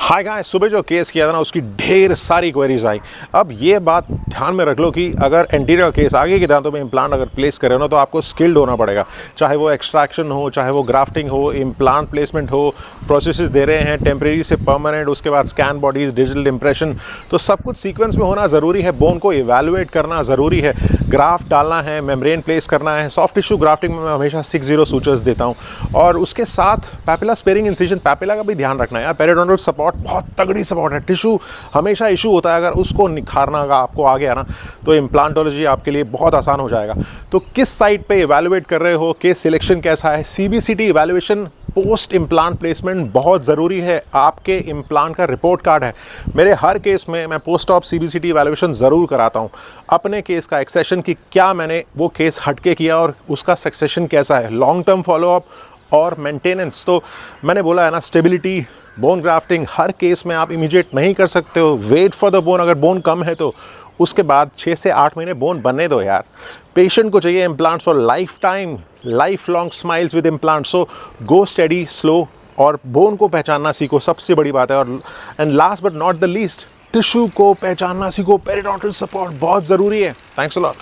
Hi guys, सुबह जो case किया था ना उसकी ढेर सारी क्वेरीज आई। अब ये बात ध्यान में रख लो कि अगर एंटीरियर केस आगे के दांतों में इम्प्लांट अगर प्लेस करें ना तो आपको स्किल्ड होना पड़ेगा। चाहे वो एक्सट्रैक्शन हो, चाहे वो ग्राफ्टिंग हो, इम्प्लांट प्लेसमेंट हो, प्रोसेसेस दे रहे हैं टेम्परेरी से परमानेंट, उसके बाद स्कैन बॉडीज, डिजिटल इंप्रेशन, तो सब कुछ सीक्वेंस में होना ज़रूरी है। बोन को इवैल्यूएट करना ज़रूरी है, ग्राफ्ट डालना है, मेम्ब्रेन प्लेस करना है। सॉफ्ट टिश्यू ग्राफ्टिंग में मैं हमेशा 6-0 सूचर्स देता हूँ और उसके साथ पैपिला स्पेयरिंग इंसिजन, पैपिला का भी ध्यान रखना है यार। पेरिडोनल सपोर्ट बहुत तगड़ी सपोर्ट है। टिश्यू हमेशा इशू होता है, अगर उसको निखारना का आपको आ गया ना तो इम्प्लांटोलॉजी आपके लिए बहुत आसान हो जाएगा। तो किस साइट पे इवैल्यूएट कर रहे हो, केस सिलेक्शन कैसा है, CBCT evaluation post implant placement बहुत ज़रूरी है। आपके इम्प्लांट का रिपोर्ट कार्ड है। मेरे हर केस में मैं पोस्ट ऑप सीबीसीटी इवैल्यूएशन ज़रूर कराता हूँ। अपने केस का एक्सेशन कि क्या मैंने वो केस हटके किया और उसका सक्सेशन कैसा है, लॉन्ग टर्म फॉलोअप और मेंटेनेंस। तो मैंने बोला है ना, स्टेबिलिटी, बोन ग्राफ्टिंग हर केस में आप इमीडिएट नहीं कर सकते हो। वेट फॉर द बोन, अगर बोन कम है तो उसके बाद 6 से 8 महीने बोन बनने दो यार। पेशेंट को चाहिए implants for life time, life long smiles with implants. So go steady, slow और बोन को पहचानना सीखो, सबसे बड़ी बात है। और and last but not the least, tissue को पहचानना सीखो। पेरिडोनटल सपोर्ट बहुत ज़रूरी है। Thanks a lot.